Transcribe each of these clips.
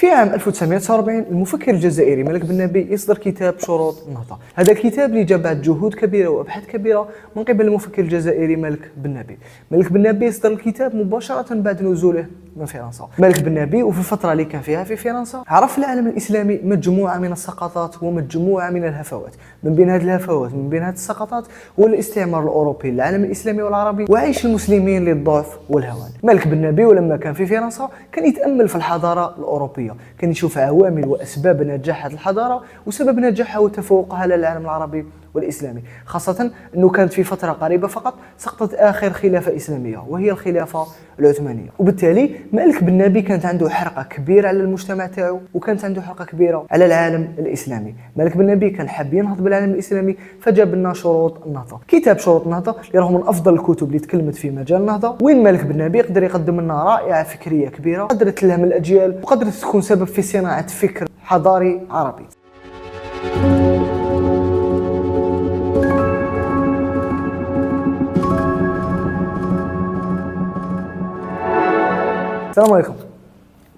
في عام 1949 المفكر الجزائري مالك بن نبي يصدر كتاب شروط النهضة. هذا الكتاب اللي جاء بعد جهود كبيرة وأبحاث كبيرة من قبل المفكر الجزائري مالك بن نبي. مالك بن نبي يصدر الكتاب مباشرة بعد نزوله من فرنسا. مالك بن نبي وفي الفترة اللي كان فيها في فرنسا عرف العالم الإسلامي مجموعة من السقطات ومجموعة من الهفوات. من بين هذه الهفوات من بين هذه السقطات هو الاستعمار الأوروبي للعالم الإسلامي والعربي وعيش المسلمين للضعف والهوان. مالك بن نبي ولما كان في فرنسا كان يتأمل في الحضارة الأوروبية، كان يشوف عوامل وأسباب نجاح هذه الحضارة وسبب نجاحها وتفوقها على العالم العربي والإسلامي، خاصة أنه كانت في فترة قريبة فقط سقطت آخر خلافة إسلامية وهي الخلافة العثمانية. وبالتالي مالك بن نبي كانت عنده حرقة كبيرة على المجتمع تاعو وكانت عنده حرقة كبيرة على العالم الإسلامي. مالك بن نبي كان حاب ينهض بالعالم الإسلامي فجاب لنا شروط النهضة. كتاب شروط النهضة اللي راهو من أفضل الكتب اللي تكلمت في مجال النهضة، وين مالك بن نبي يقدر يقدم لنا رائعة فكرية كبيرة قدرت تلهم الأجيال وقدرت تكون سبب في صناعة فكر حضاري عربي. السلام عليكم،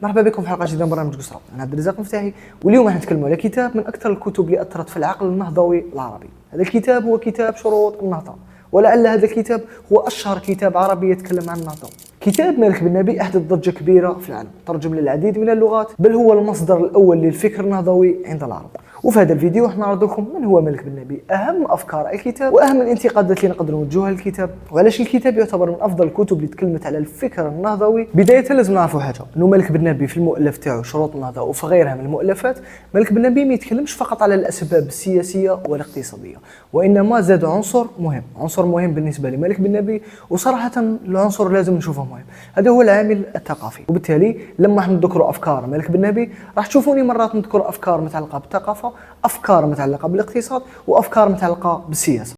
مرحبا بكم في حلقه جديده من برنامج قسرة. انا عبد الرزاق مفتاحي، واليوم راح نتكلموا على كتاب من اكثر الكتب اللي اثرت في العقل النهضوي العربي. هذا الكتاب هو كتاب شروط النهضه، ولعل هذا الكتاب هو اشهر كتاب عربي يتكلم عن النهضه. كتاب مالك بن نبي احدث ضجه كبيره في العالم، ترجم للعديد من اللغات، بل هو المصدر الاول للفكر النهضوي عند العرب. وفي هذا الفيديو راح نعرض لكم من هو مالك بن نبي، اهم افكار الكتاب واهم الانتقادات اللي نقدروا نوجهها للكتاب، وعلاش الكتاب يعتبر من افضل الكتب اللي تكلمت على الفكر النهضوي. بدايه لازم نعرفوا حاجه، انه مالك بن نبي في المؤلف تاعو شروط النهضه وفي غيرها من المؤلفات، مالك بن نبي ما يتكلمش فقط على الاسباب السياسيه والاقتصاديه، وانما زاد عنصر مهم بالنسبه لمالك بن نبي، وصراحه العنصر لازم نشوفه مهم، هذا هو العامل الثقافي. وبالتالي لما راح نذكروا افكار مالك بن نبي راح تشوفوني مرات نذكر افكار متعلقه بالثقافه، افكار متعلقه بالاقتصاد، وافكار متعلقه بالسياسه.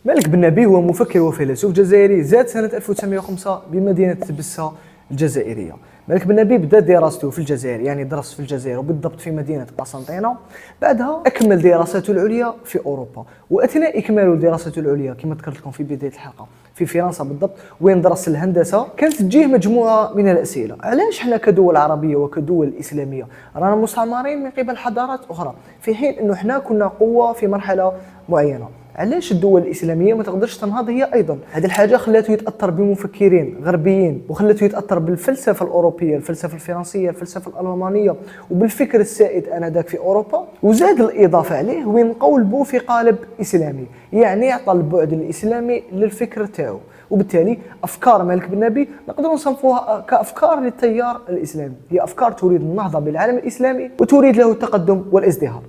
مالك بن نبي هو مفكر وفيلسوف جزائري زاد سنه 1905 بمدينه تبسه الجزائريه. مالك بن نبي بدا دراسته في الجزائر، يعني درس في الجزائر وبالضبط في مدينه قسنطينه، بعدها اكمل دراساته العليا في اوروبا، واثناء اكماله دراسته العليا كما ذكرت لكم في بدايه الحلقه في فرنسا بالضبط وين درس الهندسه، كانت تجيه مجموعه من الاسئله. علاش حنا كدول عربيه وكدول اسلاميه رانا مستعمرين من قبل حضارات اخرى في حين انه حنا كنا قوه في مرحله معينه؟ علاش الدول الاسلاميه ما تقدرش تنهض هي ايضا؟ هذه الحاجه خلاته يتاثر بمفكرين غربيين وخلاته يتاثر بالفلسفه الاوروبيه، الفلسفه الفرنسيه، الفلسفه الالمانيه، وبالفكر السائد انذاك في اوروبا. وزاد الاضافه عليه وين قولبه في قالب اسلامي، يعني اعطى البعد الاسلامي للفكر تاعو. وبالتالي افكار مالك بن نبي نقدر نصنفوها كافكار للتيار الاسلامي، هي افكار تريد النهضه بالعالم الاسلامي وتريد له التقدم والازدهار.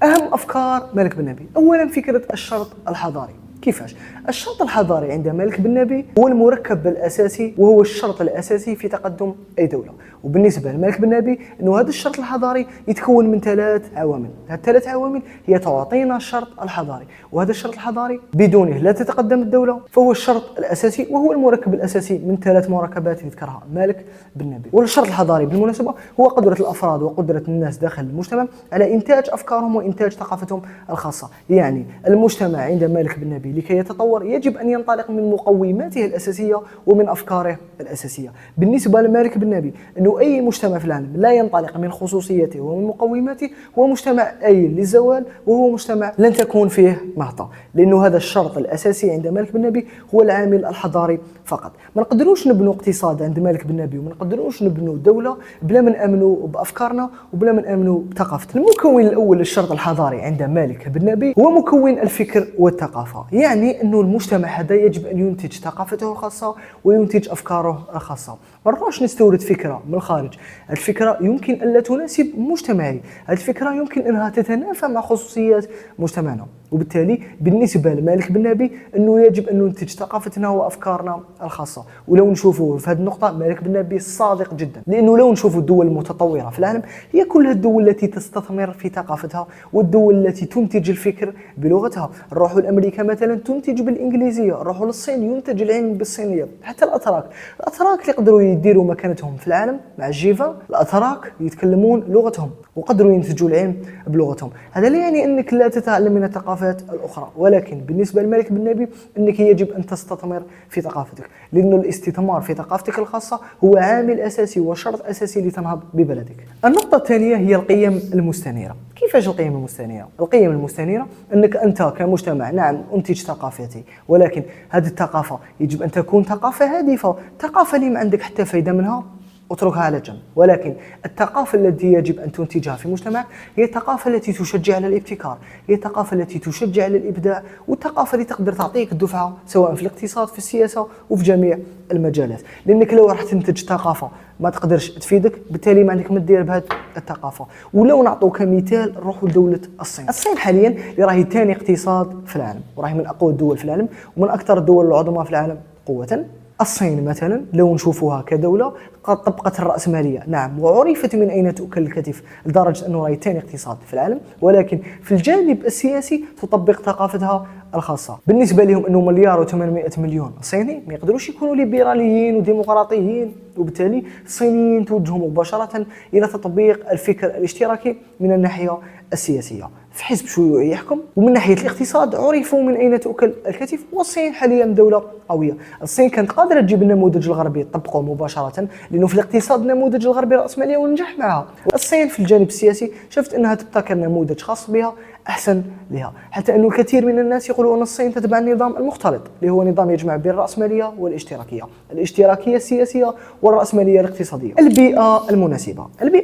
أهم أفكار مالك بن نبي، أولا فكرة الشرط الحضاري. كيفاش؟ الشرط الحضاري عند مالك بن نبي هو المركب الأساسي وهو الشرط الأساسي في تقدم أي دولة. وبالنسبة لمالك بن نبي أنه هذا الشرط الحضاري يتكون من 3 عوامل، هذه ال3 عوامل هي تعطينا الشرط الحضاري، وهذا الشرط الحضاري بدونه لا تتقدم الدولة، فهو الشرط الأساسي وهو المركب الأساسي من 3 مركبات اللي ذكرها مالك بن نبي. والشرط الحضاري بالمناسبة هو قدرة الأفراد وقدرة الناس داخل المجتمع على إنتاج أفكارهم وإنتاج ثقافتهم الخاصة. يعني المجتمع عند مالك بن نبي لكي يتطور يجب أن ينطلق من مقوماته الأساسية ومن أفكاره الأساسية. بالنسبة لمالك بن نبي أنه أي مجتمع في العالم لا ينطلق من خصوصياته ومن مقوماته هو مجتمع للزوال، وهو مجتمع لن تكون فيه نهضة، لأنه هذا الشرط الأساسي عند مالك بن نبي هو العامل الحضاري فقط. ما نقدروش نبنوا اقتصاد عند مالك بن نبي وما نقدروش نبنوا دولة بلا ما نأمنوا بأفكارنا وبلا ما نأمنوا بثقافتنا. المكون الأول للشرط الحضاري عند مالك بن نبي هو مكون الفكر والثقافة، يعني أنه المجتمع هذا يجب أن ينتج ثقافته الخاصة وينتج أفكاره الخاصة. ما نروحش نستورد فكرة من الخارج، الفكرة يمكن ألا تناسب مجتمعي، الفكرة يمكن أنها تتنافى مع خصوصيات مجتمعنا. وبالتالي بالنسبة لمالك بن نبي أنه يجب أن ننتج ثقافتنا وأفكارنا الخاصة. ولو نشوفوا في هذه النقطة مالك بن نبي صادق جدا، لأنه لو نشوفوا الدول المتطورة في العالم هي كلها الدول التي تستثمر في ثقافتها والدول التي تنتج الفكر بلغتها. نروحوا لأمريكا مثلا تنتج بالإنجليزية، نروحوا للصين ينتج العلم بالصينية. حتى الأتراك اللي يقدروا يديروا مكانتهم في العالم مع الجيفا، الأتراك يتكلمون لغتهم وقدروا ينتجوا العلم بلغتهم. هذا لا يعني أنك لا تتعلم من الثقافات الأخرى، ولكن بالنسبة لمالك بن نبي أنك يجب أن تستثمر في ثقافتك، لأن الاستثمار في ثقافتك الخاصة هو عامل أساسي وشرط أساسي لتنهض ببلدك. النقطة الثانية هي القيم المستنيرة. كيفاش القيم المستنيرة؟ القيم المستنيرة أنك أنت كمجتمع نعم أنتج ثقافتي، ولكن هذه الثقافة يجب أن تكون ثقافة هادفة، ثقافة اللي ما عندك حتى فايدة منها اتركها على جنب. ولكن الثقافة التي يجب أن تنتجها في مجتمع هي الثقافة التي تشجع على الابتكار، هي الثقافة التي تشجع على الإبداع، والثقافة اللي تقدر تعطيك الدفعة سواء في الاقتصاد في السياسة وفي جميع المجالات. لأنك لو راح تنتج ثقافة ما تقدرش تفيدك بالتالي ما عندك ما دير بهذه الثقافة. ولو نعطوك مثال نروحوا لدولة الصين حاليا اللي راهي ثاني اقتصاد في العالم وراهي من أقوى الدول في العالم ومن أكثر الدول العظمى في العالم قوة. الصين مثلا لو نشوفوها كدولة قد طبقت الرأسمالية نعم، وعرفت من أين تؤكل الكتف لدرجة أنه راهي ثاني اقتصاد في العالم، ولكن في الجانب السياسي تطبق ثقافتها الخاصة. بالنسبة لهم أنه 1,800,000,000 صيني ما يقدروش يكونوا ليبراليين وديمقراطيين، وبالتالي الصينيين توجهوا مباشرة إلى تطبيق الفكر الاشتراكي من الناحية السياسية. في حزب شيوعي يحكم، ومن ناحية الاقتصاد عرفوا من أين تؤكل الكتف. والصين حاليا دولة قوية. الصين كانت قادرة تجيب النموذج الغربي تطبقه مباشرة، لأنه في الاقتصاد النموذج الغربي الرأسمالية ونجح معها. الصين في الجانب السياسي شفت أنها تبتكر نموذج خاص بها أحسن لها، حتى أنه الكثير من الناس يقولوا أن الصين تتبع النظام المختلط اللي هو نظام يجمع بين الرأسمالية والاشتراكية، الاشتراكية السياسية والرأسمالية الاقتصادية. البيئة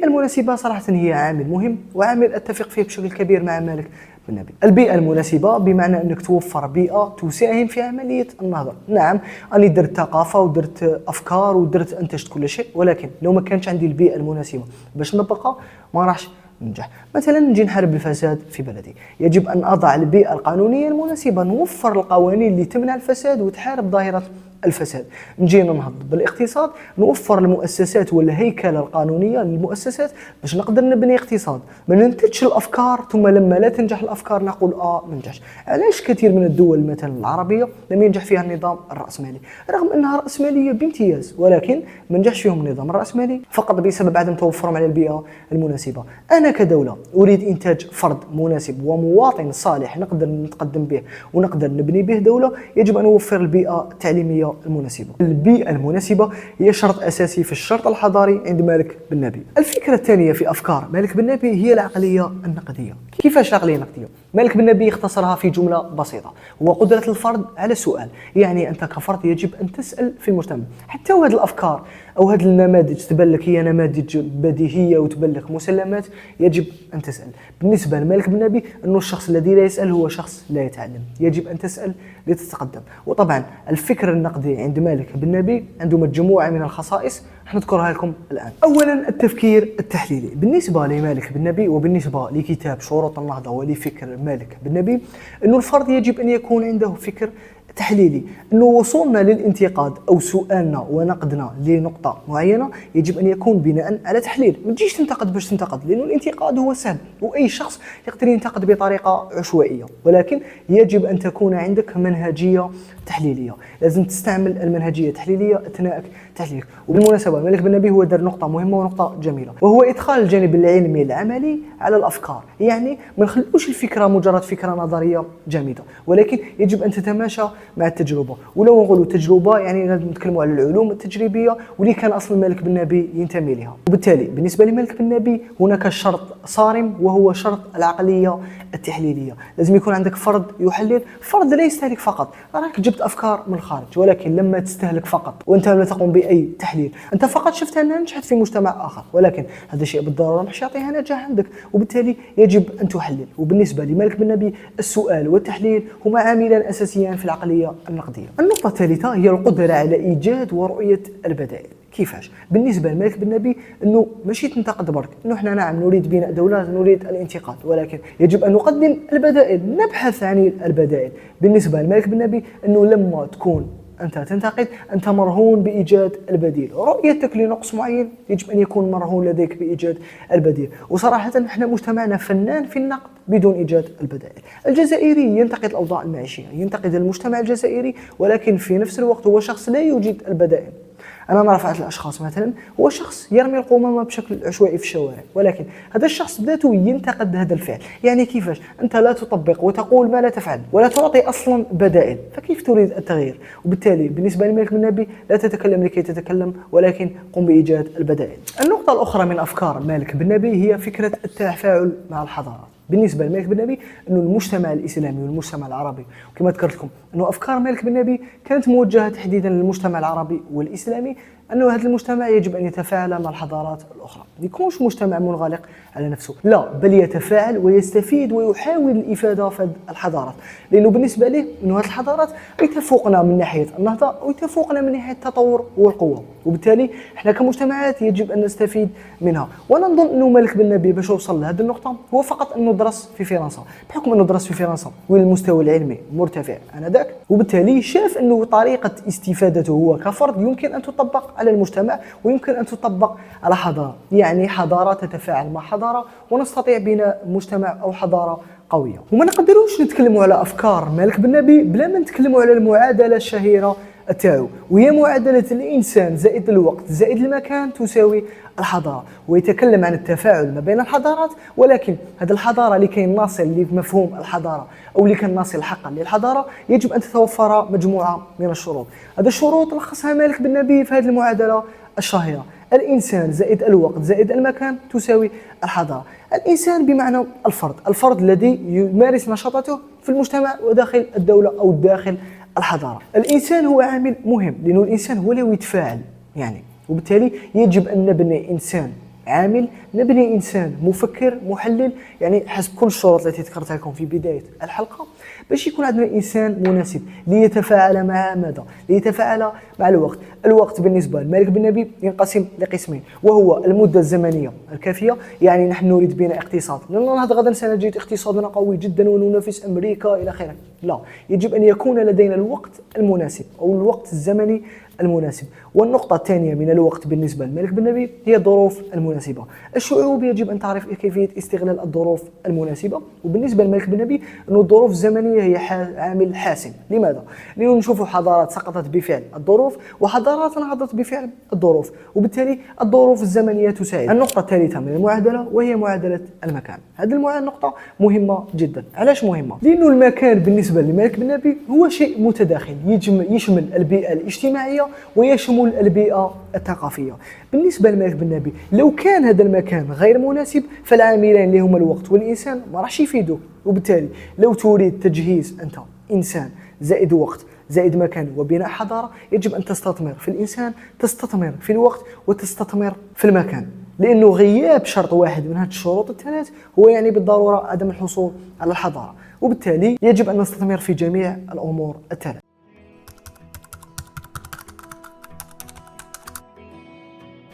المناسبة صراحة هي عامل مهم وعامل أتفق فيه بشكل كبير مع مالك بن نبي. البيئة المناسبة بمعنى أنك توفر بيئة تساهم في عملية النهضة. نعم أنا درت ثقافة ودرت أفكار ودرت أنتجت كل شيء، ولكن لو ما كانش عندي البيئة المناسبة باش نبقى ما راحش ننجح. مثلا نجي نحارب الفساد في بلدي، يجب أن أضع البيئة القانونية المناسبة، نوفر القوانين اللي تمنع الفساد وتحارب ظاهرة الفساد. نجي ننهض بالاقتصاد، نوفر المؤسسات والهيكلة القانونية للمؤسسات باش نقدر نبني اقتصاد. ما ننتجش الأفكار ثم لما لا تنجح الأفكار نقول ما ننجحش. علاش كثير من الدول مثلا العربية لم ينجح فيها النظام الرأسمالي رغم أنها رأسمالية بامتياز، ولكن ما نجحش فيهم النظام الرأسمالي فقط بسبب عدم توفرهم على البيئة المناسبة. أنا كدولة أريد إنتاج فرد مناسب ومواطن صالح نقدر نتقدم به ونقدر نبني به دولة، يجب أن نوفر البيئة التعليمية المناسبة. البيئة المناسبة هي شرط أساسي في الشرط الحضاري عند مالك بن نبي. الفكرة الثانية في أفكار مالك بن نبي هي العقلية النقدية. كيفاش العقلية النقدية؟ مالك بن نبي اختصرها في جملة بسيطة، هو قدرة الفرد على السؤال. يعني أنت كفرد يجب أن تسأل في المجتمع. حتى وهذه الأفكار أو هذه النماذج تبان لك هي نماذج بديهية وتبان لك مسلمات، يجب أن تسأل. بالنسبة لمالك بن نبي أنه الشخص الذي لا يسأل هو شخص لا يتعلم، يجب أن تسأل لتتقدم. وطبعا الفكر النقدي عند مالك بن نبي عنده مجموعة من الخصائص نذكرها لكم الآن. أولا التفكير التحليلي. بالنسبة لمالك بن نبي وبالنسبة لكتاب شروط النهضة ولفكر مالك بن نبي، أنه الفرد يجب أن يكون عنده فكر تحليلي، أنه وصولنا للانتقاد أو سؤالنا ونقدنا لنقطة معينة يجب أن يكون بناء على تحليل. ما تجيش تنتقد باش تنتقد، لأنه الانتقاد هو سهل وأي شخص يقدر ينتقد بطريقة عشوائية، ولكن يجب أن تكون عندك منهجية تحليلية. لازم تستعمل المنهجية التحليلية أثناء تحليلك. وبالمناسبة مالك بن نبي هو دار نقطة مهمة ونقطة جميلة، وهو إدخال الجانب العلمي العملي على الأفكار. يعني ما نخلوش الفكرة مجرد فكرة نظرية جامدة، ولكن يجب أن تتماشى مع التجربة. ولو نقولوا تجربة يعني نتكلموا على العلوم التجريبية واللي كان أصلا مالك بن نبي ينتمي لها. وبالتالي بالنسبة لمالك بن نبي هناك شرط صارم وهو شرط العقلية التحليلية. لازم يكون عندك فرد يحلل، فرد لا يستهلك فقط. راك جبت أفكار من الخارج، ولكن لما تستهلك فقط وأنت لا تقوم بأي تحليل، أنت فقط شفت أنها نجحت في مجتمع آخر، ولكن هذا الشيء بالضرورة مش يعطيها نجاح عندك، وبالتالي يجب أن تحلل. وبالنسبة لمالك بن نبي السؤال والتحليل هما عاملان أساسيان في العقلية النقدية. النقطة الثالثة هي القدرة على إيجاد ورؤية البدائل. كيفاش؟ بالنسبه لمالك بن نبي انه ماشي تنتقد برك انه احنا نعم نريد بناء دوله، نريد الانتقاد، ولكن يجب ان نقدم البدائل، نبحث عن البدائل. بالنسبه لمالك بن نبي انه لما تكون أنت تنتقد أنت مرهون بإيجاد البديل، رؤيتك لنقص معين يجب أن يكون مرهون لديك بإيجاد البديل. وصراحة احنا مجتمعنا فنان في النقد بدون إيجاد البدائل. الجزائري ينتقد الأوضاع المعيشية، ينتقد المجتمع الجزائري، ولكن في نفس الوقت هو شخص لا يوجد البدائل. أنا نعرف أحد الأشخاص مثلا هو شخص يرمي القمامة بشكل عشوائي في الشوارع، ولكن هذا الشخص ذاته ينتقد هذا الفعل. يعني كيفاش أنت لا تطبق وتقول ما لا تفعل ولا تعطي أصلا بدائل، فكيف تريد التغيير؟ وبالتالي بالنسبة لمالك بن نبي لا تتكلم لكي تتكلم، ولكن قم بإيجاد البدائل. النقطة الأخرى من أفكار مالك بن نبي هي فكرة التفاعل مع الحضارات. بالنسبه لمالك بن نبي انه المجتمع الاسلامي والمجتمع العربي، وكما ذكرت لكم انه افكار مالك بن نبي كانت موجهه تحديدا للمجتمع العربي والاسلامي، انه هذا المجتمع يجب ان يتفاعل مع الحضارات الاخرى، ما يكونش مجتمع منغلق على نفسه، لا بل يتفاعل ويستفيد ويحاول الافاده في الحضارات، لانه بالنسبه له انه هذه الحضارات يتفوقنا من ناحيه النهضه ويتفوقنا من ناحيه التطور والقوه، وبالتالي احنا كمجتمعات يجب ان نستفيد منها. وانا نظن انه مالك بن نبي باش يوصل لهذه النقطه هو فقط انه درس في فرنسا، بحكم انه درس في فرنسا والمستوى العلمي مرتفع انذاك، وبالتالي شاف انه طريقه استفادته هو كفرد يمكن ان تطبق على المجتمع ويمكن ان تطبق على حضاره، يعني حضاره تتفاعل مع حضاره ونستطيع بناء مجتمع او حضاره قويه. وما نقدروش نتكلموا على افكار مالك بن نبي بلا ما نتكلموا على المعادله الشهيره تاعو، وهي معادله الانسان زائد الوقت زائد المكان تساوي الحضاره. ويتكلم عن التفاعل ما بين الحضارات، ولكن هذه الحضاره لكي نصل لمفهوم الحضاره او لكي نصل حقا للحضاره يجب ان تتوفر مجموعه من الشروط. هذه الشروط لخصها مالك بن نبي في هذه المعادله الشهيره: الانسان زائد الوقت زائد المكان تساوي الحضاره. الانسان بمعنى الفرد، الفرد الذي يمارس نشاطاته في المجتمع وداخل الدوله او داخل الحضاره. الانسان هو عامل مهم لانه الانسان هو اللي يتفاعل يعني، وبالتالي يجب ان نبني انسان عامل، نبني انسان مفكر محلل، يعني حسب كل الشروط التي ذكرتها لكم في بدايه الحلقه، باش يكون عندنا انسان مناسب ليتفاعل مع ماذا؟ ليتفاعل مع الوقت. الوقت بالنسبه لمالك بن نبي ينقسم لقسمين، وهو المده الزمنيه الكافيه، يعني نحن نريد بناء اقتصاد، ننهض غدا سنجد اقتصادنا قوي جدا وننافس امريكا الى اخره، لا، يجب ان يكون لدينا الوقت المناسب او الوقت الزمني المناسب. والنقطة الثانية من الوقت بالنسبة لمالك بن نبي هي الظروف المناسبة. الشعوب يجب أن تعرف كيفية استغلال الظروف المناسبة، وبالنسبة لمالك بن نبي أن الظروف الزمنية هي عامل حاسم. لماذا؟ لأنه نشوف حضارات سقطت بفعل الظروف وحضارات نهضت بفعل الظروف، وبالتالي الظروف الزمنية تساعد. النقطة الثالثة من المعادلة وهي معادلة المكان. هذه النقطة مهمة جدا. علاش مهمة؟ لأنه المكان بالنسبة لمالك بن نبي هو شيء متداخل، يشمل البيئة الاجتماعية ويشمل البيئة الثقافية. بالنسبة لمالك بن نبي لو كان هذا المكان غير مناسب فالعاملين اللي هما الوقت والإنسان ما راحش يفيدوك، وبالتالي لو تريد تجهيز أنت إنسان زائد وقت زائد مكان وبناء حضارة يجب أن تستثمر في الإنسان، تستثمر في الوقت وتستثمر في المكان، لأنه غياب شرط واحد من هذه الشروط الثلاث هو يعني بالضرورة عدم الحصول على الحضارة، وبالتالي يجب أن نستثمر في جميع الأمور الثلاث.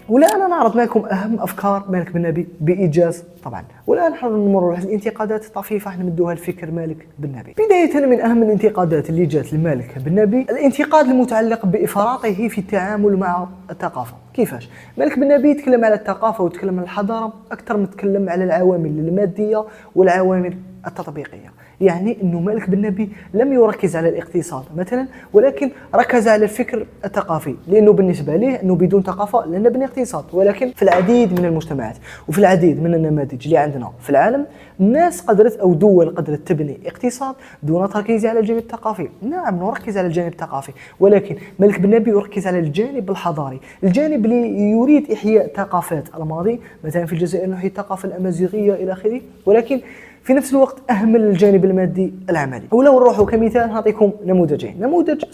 والآن نعرض لكم أهم أفكار مالك بن نبي بإيجاز طبعا. والآن نمر على الانتقادات الطفيفة نمدوها لفكر مالك بن نبي. بداية من أهم الانتقادات اللي جات لمالك بن نبي الانتقاد المتعلق بإفراطه في التعامل مع الثقافة. كيفاش؟ مالك بن نبي يتكلم على الثقافة ويتكلم على الحضارة أكثر من يتكلم على العوامل المادية والعوامل التطبيقية. يعني أنه مالك بن نبي لم يركز على الاقتصاد مثلا، ولكن ركز على الفكر الثقافي، لأنه بالنسبة له أنه بدون ثقافة لن نبني اقتصاد. ولكن في العديد من المجتمعات وفي العديد من النماذج اللي عندنا في العالم الناس قدرت أو دول قدرت تبني اقتصاد دون تركيز على الجانب الثقافي. نعم نركز على الجانب الثقافي، ولكن مالك بن نبي يركز على الجانب الحضاري، الجانب اللي يريد إحياء ثقافات الماضي، مثلا في الجزائر نحيي الثقافة الأمازيغية إلى آخره، ولكن في نفس الوقت أهمل الجانب المادي العملي. ولو نروحوا كمثال نعطيكم نموذجين. نموذج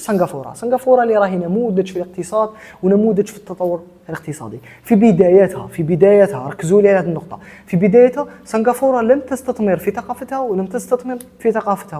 سنغافورة اللي راهي نموذج في الاقتصاد ونموذج في التطور الاقتصادي. في بدايتها ركزوا لي على هذه النقطة. في بدايتها سنغافورة لم تستثمر في ثقافتها ولم تستثمر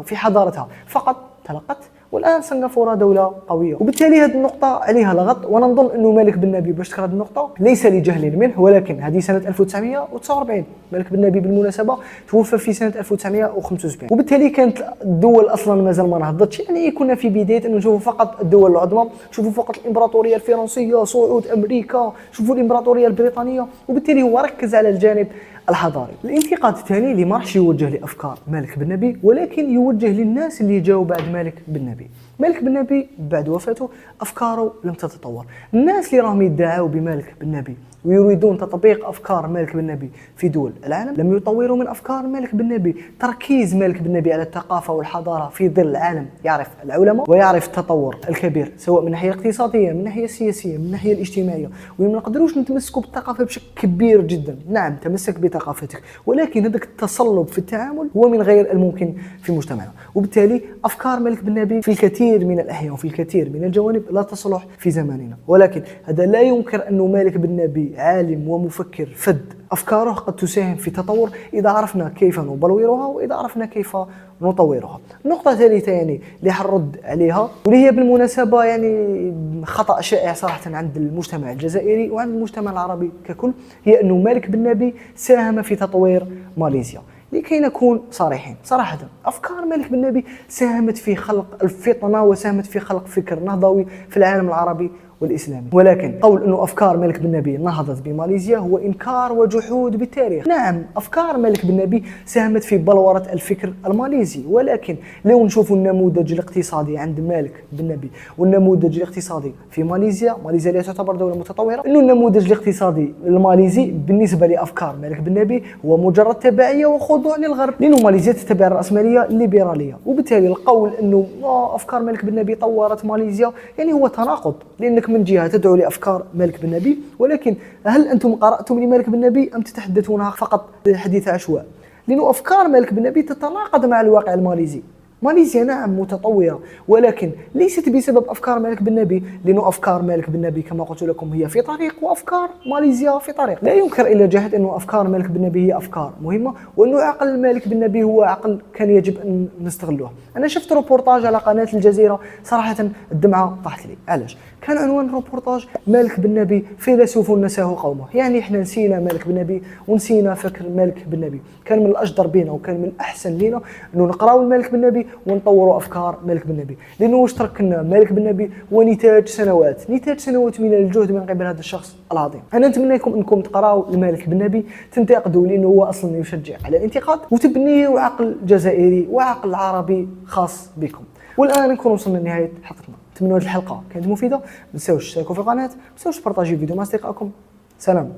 في حضارتها، فقط تلقت والان سنغافوره دوله قويه. وبالتالي هذه النقطه عليها لغط، وانا نظن انه مالك بن نبي باش ذكر هذه النقطه ليس لجهل منه، ولكن هذه سنه 1949. مالك بن نبي بالمناسبه توفى في سنه 1975، وبالتالي كانت الدول اصلا مازال ما نهضتش. يعني كنا في بدايه انه نشوفوا فقط الدول العظمى، نشوفوا فقط الامبراطوريه الفرنسيه، صعود امريكا، شوفوا الامبراطوريه البريطانيه، وبالتالي هو ركز على الجانب الحضاري. الانتقاد الثاني اللي ما راحش يوجه لافكار مالك بن نبي، ولكن يوجه للناس اللي جاوا بعد مالك بن نبي. مالك بن نبي بعد وفاته افكاره لم تتطور. الناس اللي راهم يدعوا بمالك بن نبي ويريدون تطبيق افكار مالك بن نبي في دول العالم لم يطوروا من افكار مالك بن نبي. تركيز مالك بن نبي على الثقافه والحضاره في ظل العالم يعرف العلماء ويعرف التطور الكبير، سواء من الناحيه الاقتصاديه، من الناحيه السياسيه، من الناحيه الاجتماعيه. وما نقدروش نتمسكوا بالثقافه بشكل كبير جدا. نعم تمسك بثقافتك، ولكن هذاك التصلب في التعامل هو من غير الممكن في مجتمعنا. وبالتالي افكار مالك بن نبي في الكثير من الاحيان وفي الكثير من الجوانب لا تصلح في زماننا، ولكن هذا لا ينكر انه مالك بن نبي عالم ومفكر فذ. أفكاره قد تساهم في التطور إذا عرفنا كيف نبلورها وإذا عرفنا كيف نطورها. النقطة الثالثة يعني اللي حنرد عليها، واللي هي بالمناسبة يعني خطأ شائع صراحة عند المجتمع الجزائري وعند المجتمع العربي ككل، هي أنه مالك بن نبي ساهم في تطوير ماليزيا. لكي نكون صريحين صراحة، أفكار مالك بن نبي ساهمت في خلق الفطنة وساهمت في خلق فكر نهضوي في العالم العربي والإسلامي. ولكن قول أنه أفكار مالك بن نبي نهضت بماليزيا هو إنكار وجحود بالتاريخ. نعم أفكار مالك بن نبي ساهمت في بلورة الفكر الماليزي، ولكن لو نشوفوا النموذج الاقتصادي عند مالك بن نبي والنموذج الاقتصادي في ماليزيا لا تعتبر دولة متطورة، إنه النموذج الاقتصادي الماليزي بالنسبة لأفكار مالك بن نبي هو مجرد تبعية وخضوع للغرب، لأنه ماليزيا تتبع الرأسمالية الليبرالية. وبالتالي القول أنه أفكار مالك بن نبي طورت ماليزيا يعني هو تناقض، لأنك من جهة تدعو لأفكار مالك بن نبي، ولكن هل أنتم قرأتم لمالك بن نبي أم تتحدثون فقط حديث عشواء؟ لأنه أفكار مالك بن نبي تتناقض مع الواقع الماليزي. ماليزيا نعم متطورة، ولكن ليست بسبب أفكار مالك بن نبي، لأنه أفكار مالك بن نبي كما قلت لكم هي في طريق وأفكار ماليزيا في طريق. لا ينكر إلا جهة أنه أفكار مالك بن نبي هي أفكار مهمة، وأنه عقل مالك بن نبي هو عقل كان يجب أن نستغلوه. أنا شفت روبورتاج على قناة الجزيرة صراحة الدمعة طاحت لي. علاش؟ كان عنوان الروبورتاج مالك بن نبي فيلسوف نساه قومه. يعني احنا نسينا مالك بن نبي ونسينا فكر مالك بن نبي. كان من الأجدر بينا وكان من الأحسن لينا أنه نقراو مالك بن نبي ونطوروا أفكار مالك بن نبي، لأنه واش تركنا مالك بن نبي هو نتاج سنوات من الجهد من قبل هذا الشخص العظيم. أنا نتمنى لكم أنكم تقراو المالك بن نبي، تنتقدوا لأنه هو أصلا يشجع على الانتقاد، وتبنيوا عقل جزائري وعقل عربي خاص بكم. والآن نكون وصلنا لنهاية حلقتنا. أتمنى هذه الحلقة كانت مفيدة. ما تنساوش تشتركوا في القناة، ما تنساوش تبارطاجيو الفيديو مع أصدقائكم. سلام.